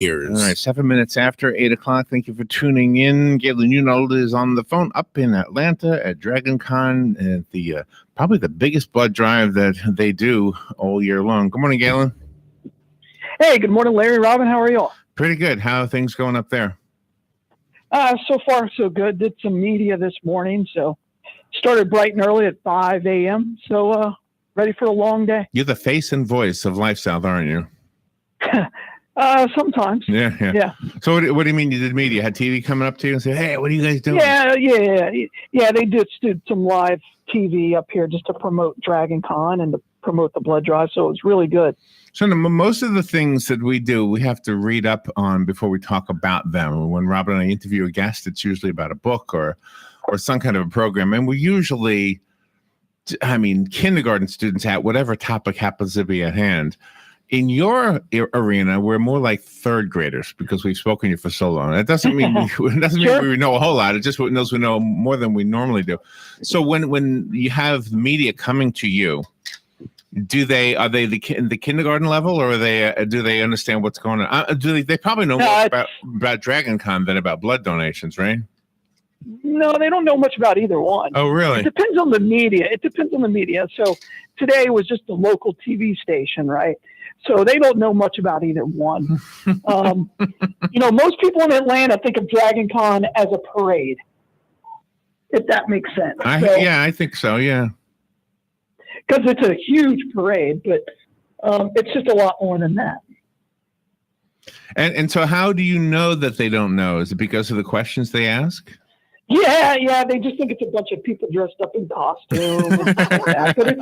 All right, 7 minutes after 8 o'clock. Thank you for tuning in. Galen Unold is on the phone up in Atlanta at DragonCon at the probably the biggest blood drive that they do all year long. Good morning, Galen. Hey, good morning, Larry, Robin. How are you all? Pretty good. How are things going up there? So far, so good. Did some media this morning, so started bright and early at 5 a.m. So ready for a long day. You're the face and voice of LifeSouth, aren't you? Sometimes. Yeah. So what do you mean you did media? Had TV coming up to you and say, hey, what are you guys doing? Yeah. They did some live TV up here just to promote DragonCon and to promote the blood drive. So it was really good. So most of the things that we do, we have to read up on before we talk about them. When Robin and I interview a guest, it's usually about a book or some kind of a program. And we usually, kindergarten students at whatever topic happens to be at hand. In your arena, we're more like third graders because we've spoken to you for so long. It doesn't mean we know a whole lot. It just knows we know more than we normally do. So when you have media coming to you, are they the kindergarten level, or do they understand what's going on? They probably know more about DragonCon than about blood donations, right? No, they don't know much about either one. Oh, really? It depends on the media. So today was just a local TV station, right? So they don't know much about either one. Most people in Atlanta think of DragonCon as a parade, if that makes sense. I think so, yeah. Because it's a huge parade, but it's just a lot more than that. And so how do you know that they don't know? Is it because of the questions they ask? Yeah. They just think it's a bunch of people dressed up in costume. And stuff like that. But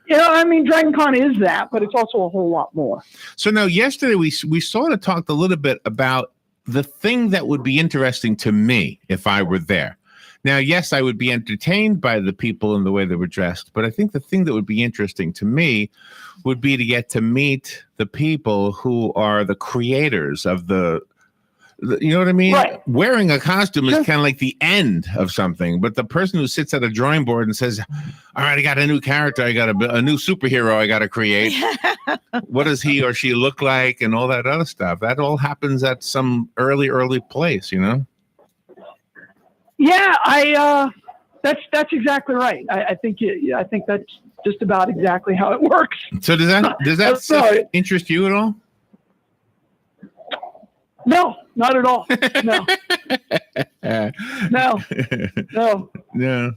DragonCon is that, but it's also a whole lot more. So now, yesterday we sort of talked a little bit about the thing that would be interesting to me if I were there. Now, yes, I would be entertained by the people and the way they were dressed, but I think the thing that would be interesting to me would be to get to meet the people who are the creators of you know what I mean? Right. Wearing a costume is kind of like the end of something, but the person who sits at a drawing board and says, all right, I got a new character, I got a new superhero I got to create. What does he or she look like and all that other stuff? That all happens at some early place, you know? Yeah, that's exactly right. I think that's just about exactly how it works. So does that stuff interest you at all? No, not at all. No. Yeah,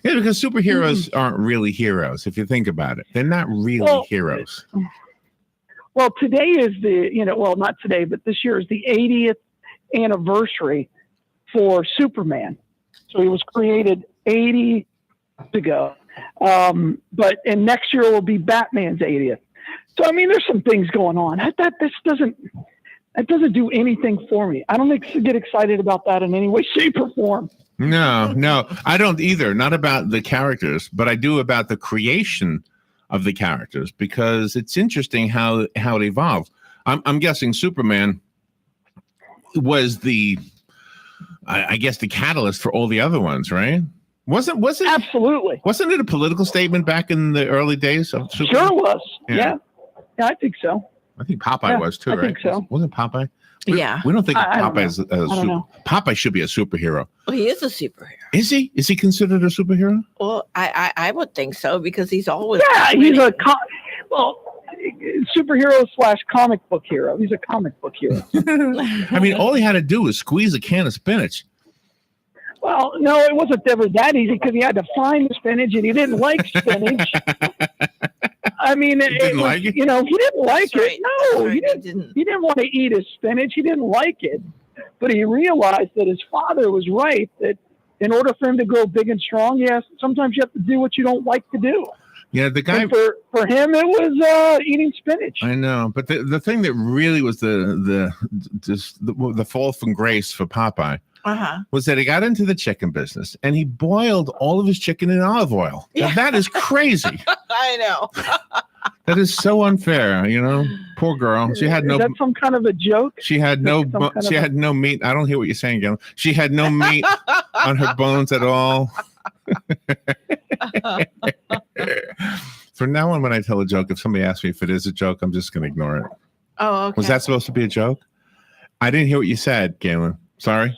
because superheroes aren't really heroes. If you think about it, they're not really heroes. Well, today is not today, but this year is the 80th anniversary for Superman. So he was created 80 years ago. But next year will be Batman's 80th. So there's some things going on. That doesn't do anything for me. I don't get excited about that in any way, shape, or form. No, I don't either. Not about the characters, but I do about the creation of the characters, because it's interesting how it evolved. I'm guessing Superman was the catalyst for all the other ones, right? Wasn't Absolutely. Wasn't it a political statement back in the early days of Superman? Sure was. Yeah, I think so. I think Popeye was too, right? I think so. Wasn't Popeye? We don't think of Popeye as a Popeye should be a superhero. Well, he is a superhero. Is he? Is he considered a superhero? Well, I would think so, because he's always he's superhero / comic book hero. He's a comic book hero. All he had to do was squeeze a can of spinach. Well, no, it wasn't ever that easy, because he had to find the spinach, and he didn't like spinach. He didn't like it. He didn't like it. No, he didn't. He didn't want to eat his spinach. He didn't like it, but he realized that his father was right. That in order for him to grow big and strong, sometimes you have to do what you don't like to do. Yeah, the guy. And for him, it was eating spinach. I know, but the thing that really was the fall from grace for Popeye was that he got into the chicken business and he boiled all of his chicken in olive oil. Now, that is crazy. I know. That is so unfair, Poor girl. She had no. Is that some kind of a joke? She had no. She had no meat. I don't hear what you're saying, Galen. She had no meat on her bones at all. From now on, when I tell a joke, if somebody asks me if it is a joke, I'm just going to ignore it. Oh, okay. Was that supposed to be a joke? I didn't hear what you said, Galen. Sorry.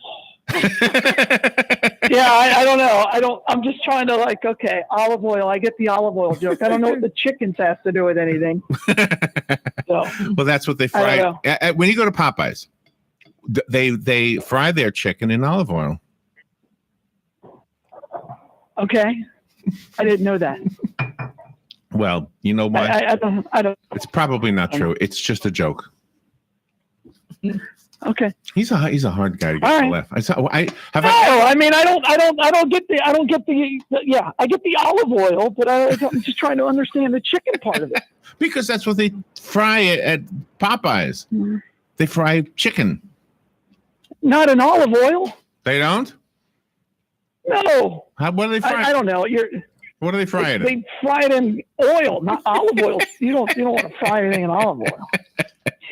Yeah, I don't know. I'm just trying to okay, olive oil. I get the olive oil joke. I don't know what the chickens have to do with anything. So, well, that's what they fry. When you go to Popeyes, they fry their chicken in olive oil. Okay. I didn't know that. Well, you know what? I don't. It's probably not true. It's just a joke. Okay. He's a hard guy to get to laugh. I don't get the yeah, I get the olive oil, but I'm just trying to understand the chicken part of it. Because that's what they fry at Popeyes. Mm-hmm. They fry chicken. Not in olive oil. They don't? No. What do they fry? I don't know. What do they fry it in? They fry it in oil, not olive oil. You don't want to fry anything in olive oil.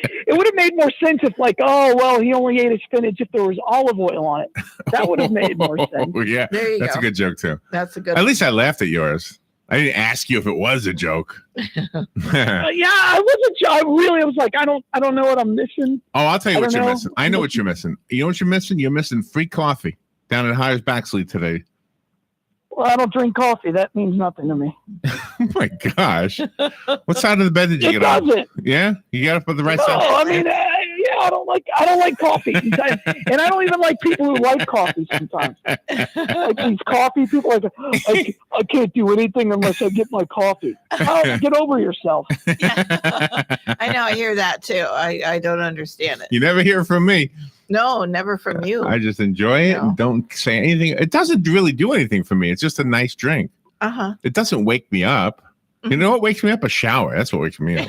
It would have made more sense if he only ate his spinach if there was olive oil on it. That would have made more sense. Yeah, that's a good joke too. That's a good. At least I laughed at yours. I didn't ask you if it was a joke. Yeah, I wasn't. I was like, I don't know what I'm missing. Oh, I'll tell you what you're missing. I know what you're missing. You know what you're missing? You're missing free coffee down at Hires Baxley today. Well, I don't drink coffee. That means nothing to me. Oh my gosh! What side of the bed did you get up? Yeah, you got up on the right side. I mean, I don't like coffee, and I don't even like people who like coffee sometimes. Like these coffee people, I can't do anything unless I get my coffee. Oh, get over yourself. Yeah. I know. I hear that too. I don't understand it. You never hear from me. No, never from you. I just enjoy it and don't say anything. It doesn't really do anything for me. It's just a nice drink. Uh-huh. It doesn't wake me up. You know what wakes me up? A shower. That's what wakes me up.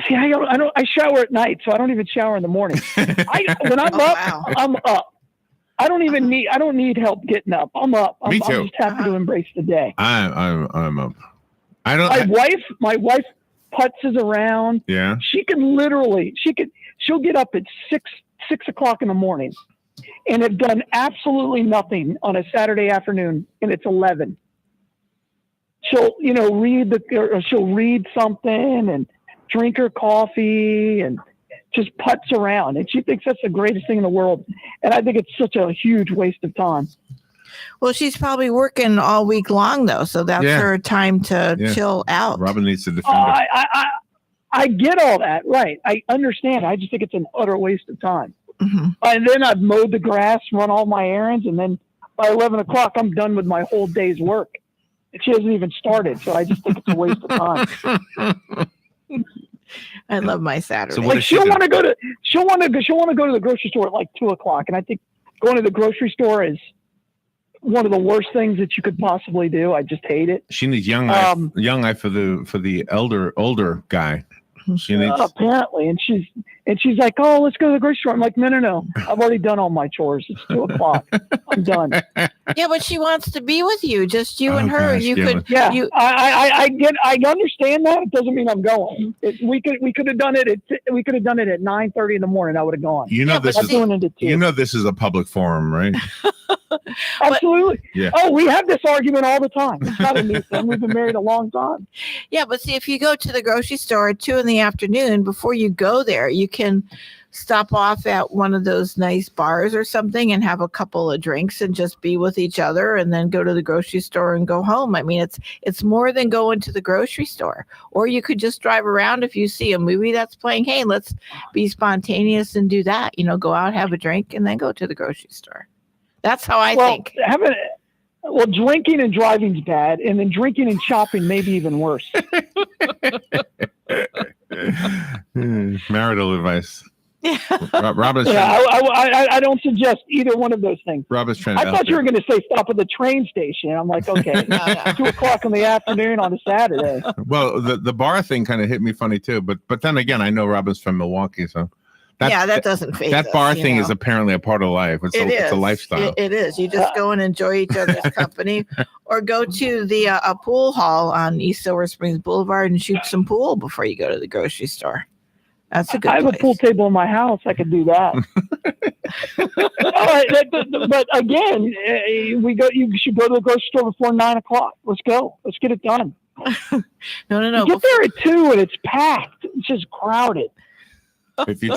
See, I shower at night, so I don't even shower in the morning. When I'm up, I'm up. I don't need help getting up. I'm up. Me too. I'm just happy to embrace the day. I'm up. My wife putzes around. Yeah. She'll get up at 6 o'clock in the morning and have done absolutely nothing on a Saturday afternoon, and it's 11. She'll read something and drink her coffee and just putz around, and she thinks that's the greatest thing in the world. And I think it's such a huge waste of time. Well, she's probably working all week long though, so that's her time to chill out. Robin needs to defend her. I get all that, right? I understand. I just think it's an utter waste of time. Mm-hmm. And then I've mowed the grass, run all my errands, and then by 11 o'clock, I'm done with my whole day's work. And she hasn't even started, so I just think it's a waste of time. I love my Saturday. So she'll want to go to the grocery store at 2 o'clock, and I think going to the grocery store is one of the worst things that you could possibly do. I just hate it. She needs young eye for the older guy. She needs apparently, and she's like, "Oh, let's go to the grocery store." I'm like, "No. I've already done all my chores. It's 2 o'clock. I'm done." Yeah, but she wants to be with you, just you and her. Gosh, you could, yeah. I understand that. It doesn't mean I'm going. We could have done it. We could have done it at 9:30 in the morning. I would have gone. This is a public forum, right? Absolutely. Yeah. Oh, we have this argument all the time. It's not a new thing. We've been married a long time. Yeah, but see, if you go to the grocery store at 2 p.m, before you go there, you can stop off at one of those nice bars or something and have a couple of drinks and just be with each other, and then go to the grocery store and go home. I mean, it's more than going to the grocery store. Or you could just drive around if you see a movie that's playing. Hey, let's be spontaneous and do that. Go out, have a drink, and then go to the grocery store. That's how I think. Drinking and driving's bad, and then drinking and shopping maybe even worse. Marital advice. Yeah. Robin's I don't suggest either one of those things. Robin's trying I thought you were going to say stop at the train station. I'm like, okay, no. 2 o'clock in the afternoon on a Saturday. Well, the bar thing kind of hit me funny too, but then again, I know Robin's from Milwaukee, so. That doesn't phase that bar us, thing is apparently a part of life. It's a lifestyle. It is. You just go and enjoy each other's company, or go to the a pool hall on East Silver Springs Boulevard and shoot some pool before you go to the grocery store. That's a good. I have a pool table in my house. I could do that. But again, you should go to the grocery store before 9 o'clock. Let's go. Let's get it done. No. You get there at 2 and it's packed. It's just crowded. If you're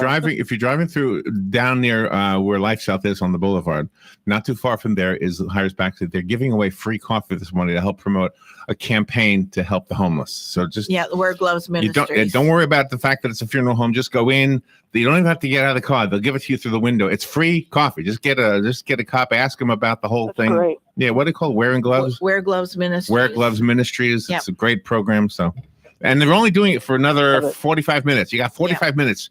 driving through down near where LifeSouth is on the boulevard, not too far from there is Harrisburg. They're giving away free coffee this morning to help promote a campaign to help the homeless. So just the Wear Gloves Ministries. Don't worry about the fact that it's a funeral home. Just go in. You don't even have to get out of the car. They'll give it to you through the window. It's free coffee. Just get a cup. Ask them about the whole thing. Great. Yeah, what are they called? Wearing gloves. Wear Gloves Ministries. Wear Gloves Ministries. Yep. It's a great program. So, and they're only doing it for another 45 minutes. You got 45 minutes.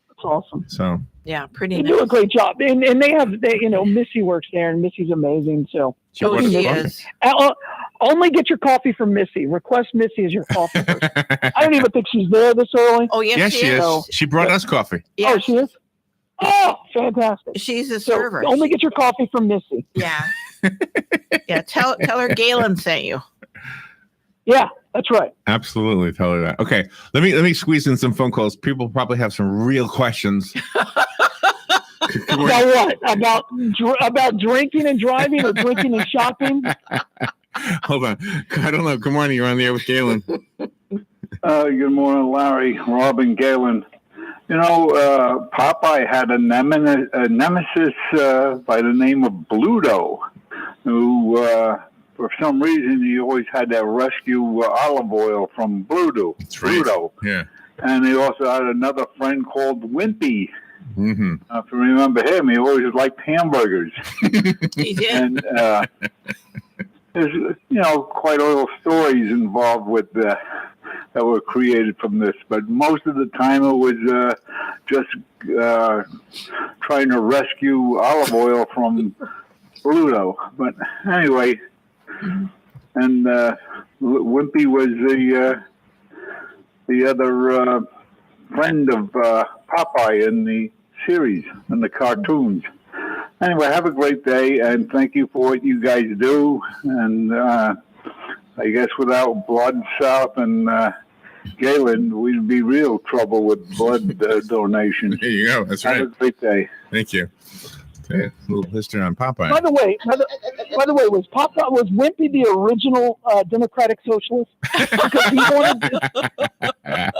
That's awesome. So yeah, pretty They nice. do a great job, and they Missy works there, and Missy's amazing. So she is. Only get your coffee from Missy. Request Missy as your coffee person. I don't even think she's there this early. Oh yes, Yes, she is. So- She brought us coffee. Yeah, Oh, she is. Oh, fantastic! she's a So server. only get your coffee from Missy. Yeah. Yeah. Tell her Galen sent you. Yeah, that's right. Absolutely, tell her that. Okay, let me squeeze in some phone calls. People probably have some real questions. About what? About drinking and driving, or drinking and shopping? Hold on, I don't know. Good morning. You're on the air with Galen. Good morning, Larry, Robin, Galen. Popeye had a nemesis by the name of Bluto, who, for some reason, he always had to rescue olive oil from Bluto. That's right. Bluto. Yeah. And he also had another friend called Wimpy. Mm-hmm. If you remember him, he always liked hamburgers. He did. And there's, quite a little stories involved with that were created from this, but most of the time it was just trying to rescue olive oil from Pluto. But anyway, and Wimpy was the other friend of Popeye in the series, in the cartoons. Anyway, have a great day, and thank you for what you guys do. And I guess without Blood South and Galen, we'd be real trouble with blood donations. There you go. That's right. Have a great day. Thank you. Okay, a little history on Popeye. By the way, was Wimpy the original Democratic Socialist? Because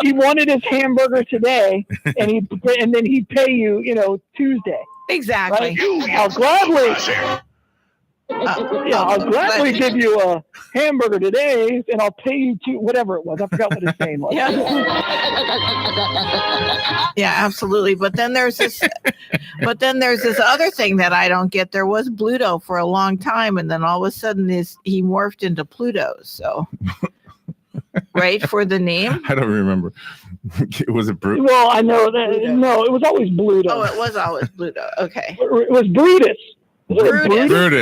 he wanted his hamburger today, and then he'd pay you, Tuesday. Exactly. Right? I'll gladly give you a hamburger today, and I'll pay you whatever it was. I forgot what his name was. Yeah. Yeah, absolutely. But then there's this other thing that I don't get. There was Bluto for a long time, and then all of a sudden he morphed into Pluto. So right for the name? I don't remember. Was it Brutus? Well, I know that. No, it was always Bluto. Oh, it was always Pluto. Okay. It was Brutus. Brutus,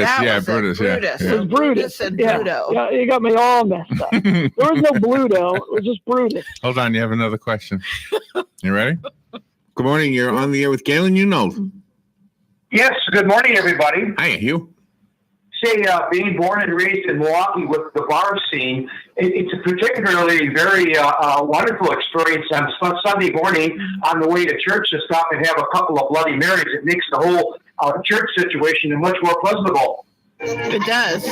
That yeah, was it. Brutus, yeah. Brutus. Yeah. It was Brutus and yeah. Pluto. Yeah, you got me all messed up. There was no Bluto. It was just Brutus. Hold on, you have another question. You ready? Good morning. You're on the air with Galen. Yes, good morning, everybody. Hi, Hugh. Say, being born and raised in Milwaukee with the bar scene, it's a particularly very wonderful experience on Sunday morning on the way to church to stop and have a couple of Bloody Marys. It makes the whole church situation much more pleasurable. It does.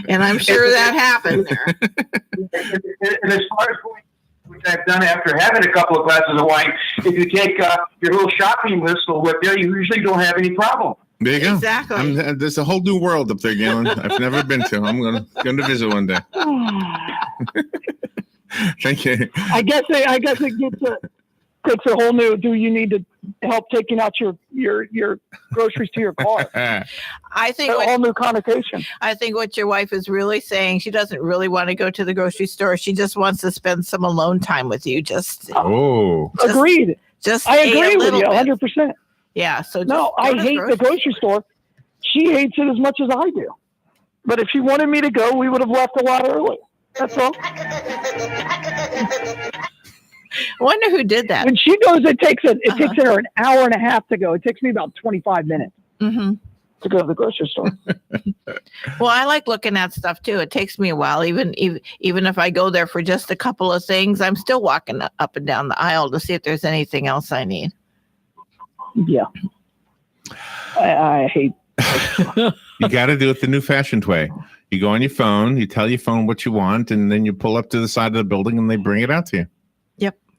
And I'm sure that happened there. And as far as going, which I've done after having a couple of glasses of wine, if you take your little shopping list with you, you usually don't have any problem. There you go. Exactly. There's a whole new world up there, Galen. I've never been to. I'm going to visit one day. Thank you. I guess it takes a whole new. Do you need to help taking out your groceries to your car? I think A whole new connotation. I think what your wife is really saying, she doesn't really want to go to the grocery store. She just wants to spend some alone time with you. Oh. Agreed. Just I a agree with little you bit. 100%. Yeah. So No, I hate the grocery store. She hates it as much as I do. But if she wanted me to go, we would have left a lot early. That's all. I wonder who did that. When she goes, it takes her an hour and a half to go. It takes me about 25 minutes Mm-hmm. to go to the grocery store. Well, I like looking at stuff too. It takes me a while, even if I go there for just a couple of things. I'm still walking up and down the aisle to see if there's anything else I need. Yeah, I hate. You got to do it the new fashioned way. You go on your phone, you tell your phone what you want, and then you pull up to the side of the building and they bring it out to you.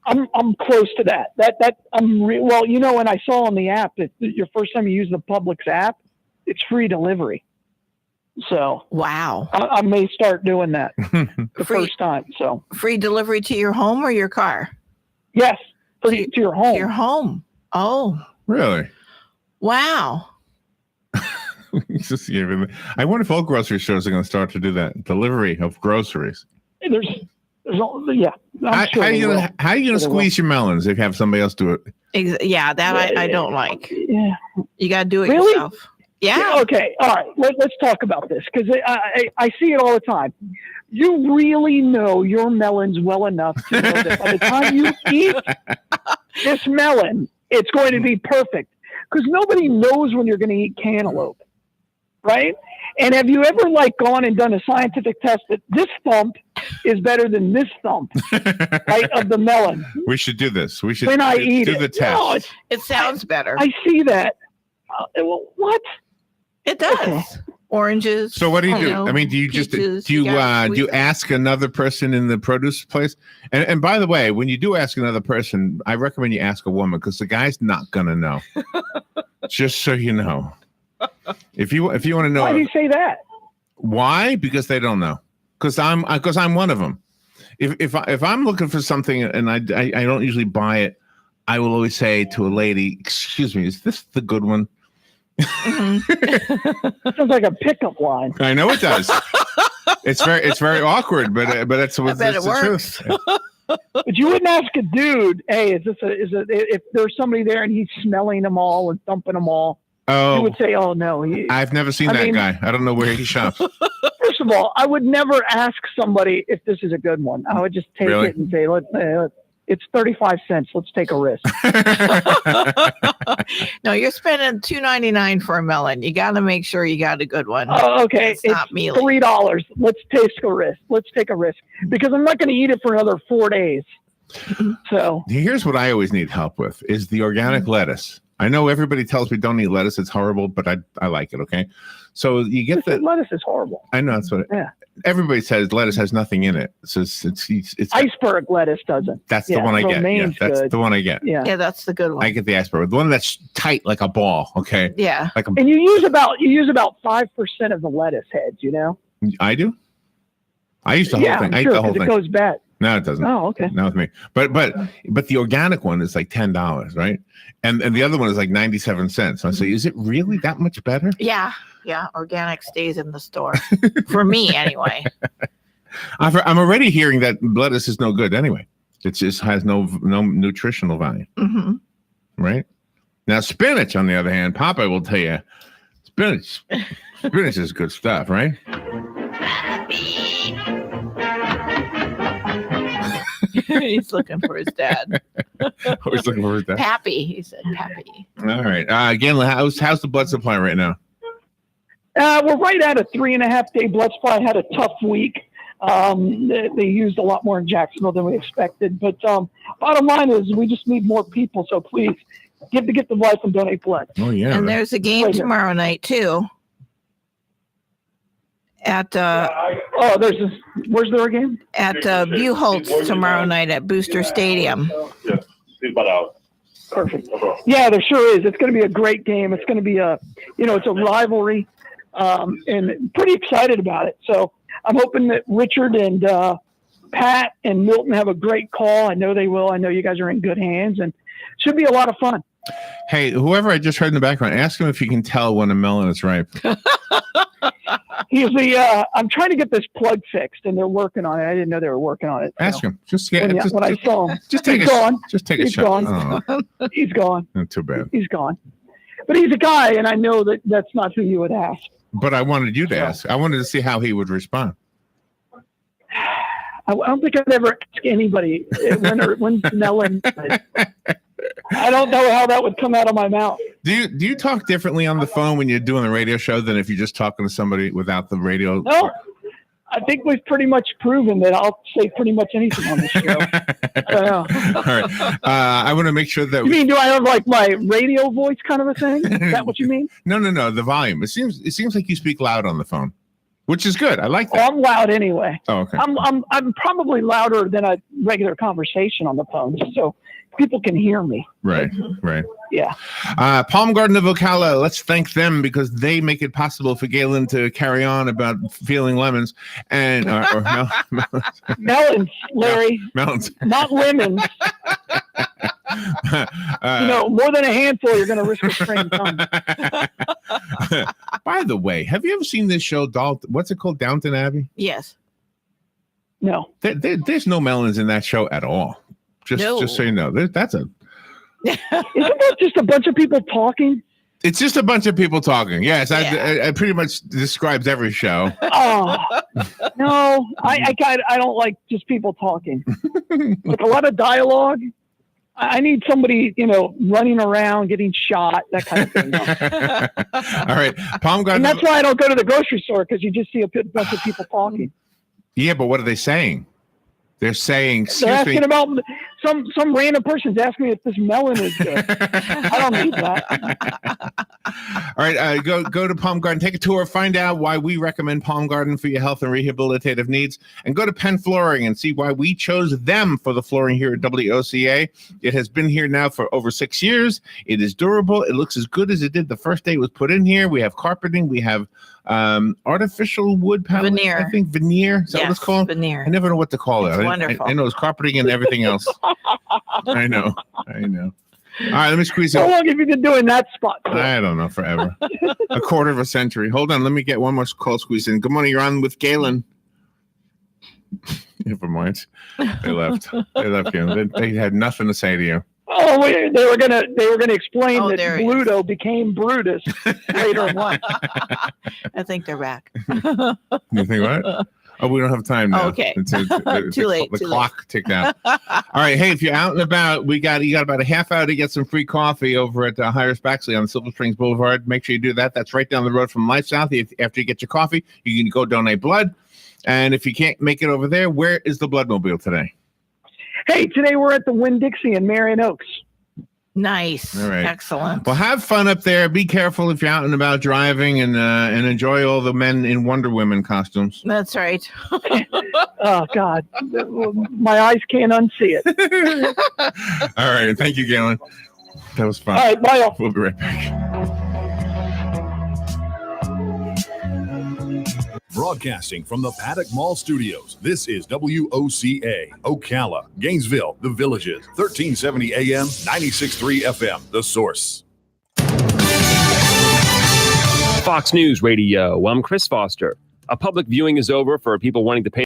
I'm close to that. Well, when I saw on the app that your first time you use the Publix app, it's free delivery. So Wow. I may start doing that the first time. So Free delivery to your home or your car? yes, to your home. To your home. Oh, Really? wow. I wonder if all grocery stores are going to start to do that delivery of groceries. There's yeah. How are you going to squeeze your melons if you have somebody else do it? Yeah, that I don't like. Yeah. You got to do it Really? yourself. Yeah. Okay. All right. Let's talk about this because I see it all the time. You really know your melons well enough to know that by the time you eat this melon, it's going to be perfect. Because nobody knows when you're going to eat cantaloupe, right? And have you ever gone and done a scientific test that this thump is better than this thump, right, of the melon? We should do this. We should When I eat do the it. test. No, It sounds better. I see that. Well, what? It does. Okay. Oranges. So what do you do? know, I mean, do you just peaches, do you got ask another person in the produce place? And by the way, when you do ask another person, I recommend you ask a woman because the guy's not gonna know. Just so you know, if you want to know Why do you say that? why, because they don't know. Because I'm one of them. If I'm looking for something and I don't usually buy it, I will always say to a lady, "Excuse me, is this the good one?" Sounds like a pickup line. I know it does. It's very awkward, but that's I bet it the works. truth. But you wouldn't ask a dude, "Hey, if there's somebody there and he's smelling them all and thumping them all?" You Oh, would say, "Oh no." I've never seen I that mean- guy. I don't know where he shops. First of all, I would never ask somebody if this is a good one. I would just take Really? it and say, "It's 35 cents. Let's take a risk." No, you're spending $2.99 for a melon. You got to make sure you got a good one. Oh, okay, It's not mealy. $3. Let's take a risk. Let's take a risk because I'm not going to eat it for another 4 days. So Here's what I always need help with is the organic lettuce. I know everybody tells me don't eat lettuce. It's horrible, but I like it. Okay. So you get the, lettuce is horrible. I know that's what Yeah. everybody says lettuce has nothing in it. So it's Iceberg lettuce doesn't. that's the yeah, one I get. Yeah, romaine's that's good. the one I get. Yeah. Yeah, that's the good one. I get the iceberg. The one that's tight like a ball. Okay. Yeah. Like And you use about 5% of the lettuce heads, I do. I used the whole Yeah, thing. I I'm ate sure, the whole 'cause thing. it goes bad. No, it doesn't. Oh, okay. Not with me. But the organic one is like $10, right? And the other one is like 97 cents. I say, is it really that much better? Yeah. Yeah. Organic stays in the store. For me, anyway. I'm already hearing that lettuce is no good anyway. It just has no nutritional value, Hmm. right? Now spinach, on the other hand, Popeye will tell you, spinach is good stuff, right? He's looking for his dad. Always looking for that. Pappy. He said Pappy. All right. Galen, how's the blood supply right now? We're right at a 3.5 day blood supply. Had a tough week. They used a lot more in Jacksonville than we expected. But bottom line is we just need more people. So please get the life and donate blood. Oh yeah. And there's a game Wait a minute. tomorrow night, too. At Where's there a game? at Buchholz tomorrow night at Booster Stadium. Perfect. Yeah, there sure is. It's going to be a great game. It's going to be it's a rivalry, and pretty excited about it. So I'm hoping that Richard and Pat and Milton have a great call. I know they will. I know you guys are in good hands, and should be a lot of fun. Hey, whoever I just heard in the background, ask him if you can tell when a melon is ripe. I'm trying to get this plug fixed, and they're working on it. I didn't know they were working on it. Ask him. Just get. When I saw him, Just take he's a gone. Just take a He's shot. gone. Oh, He's gone. not too bad. He's gone. But he's a guy, and I know that that's not who you would ask. But I wanted you to ask. I wanted to see how he would respond. I don't think I'd ever ask anybody when's melon. I don't know how that would come out of my mouth. Do you talk differently on the phone when you're doing a radio show than if you're just talking to somebody without the radio? No, I think we've pretty much proven that I'll say pretty much anything on this show. I don't know. All right. I want to make sure that You mean, do I have like my radio voice kind of a thing? Is that what you mean? No. The volume. It seems like you speak loud on the phone, which is good. I like Oh, that. I'm loud anyway. Oh, okay. I'm probably louder than a regular conversation on the phone, so people can hear me. Right. Yeah. Palm Garden of Ocala, let's thank them because they make it possible for Galen to carry on about feeling lemons and Melons, Larry, melons. not lemons. More than a handful, you're going to risk a sprained thumb. By the way, have you ever seen this show, what's it called, Downton Abbey? Yes. No. There's no melons in that show at all. Just so you know, Isn't that just a bunch of people talking? It's just a bunch of people talking. Yes, yeah. I pretty much describes every show. Oh no, I don't like just people talking. Like a lot of dialogue. I need somebody, running around, getting shot, that kind of thing. All right, Palm Garden. And that's why I don't go to the grocery store, because you just see a bunch of people talking. Yeah, but what are they saying? They're saying, they're asking about some random person's asking me if this melon is good. I don't need that. All right, go to Palm Garden, take a tour, find out why we recommend Palm Garden for your health and rehabilitative needs, and go to Penn Flooring and see why we chose them for the flooring here at WOCA. It has been here now for over 6 years. It is durable. It looks as good as it did the first day it was put in here. We have carpeting. We have artificial wood panel. Veneer. I think veneer. Is that what it's called? Veneer. I never know what to call it. It's wonderful. I know it's carpeting and everything else. I know. All right, let me squeeze it. How long have you been doing that spot for? I don't know, forever. A quarter of a century. Hold on, let me get one more call squeeze in. Good morning, you're on with Galen. Never mind. They left. Galen. They had nothing to say to you. Oh, they were gonna explain that there he Bluto became Brutus later in life. I think they're back. You think what? Oh, we don't have time now. Okay. Too late. The clock ticked out. All right. Hey, if you're out and about, you got about a half hour to get some free coffee over at Hires Baxley on Silver Springs Boulevard. Make sure you do that. That's right down the road from LifeSouth. After you get your coffee, you can go donate blood. And if you can't make it over there, where is the Bloodmobile today? Hey, today we're at the Winn-Dixie in Marion Oaks. Nice. All right. Excellent. Well, have fun up there. Be careful if you're out and about driving, and enjoy all the men in Wonder Woman costumes. That's right. Oh, God. My eyes can't unsee it. All right. Thank you, Galen. That was fun. All right. Bye, all. We'll be right back. Broadcasting from the Paddock Mall Studios, this is WOCA, Ocala, Gainesville, The Villages, 1370 AM, 96.3 FM, The Source. Fox News Radio, I'm Chris Foster. A public viewing is over for people wanting to pay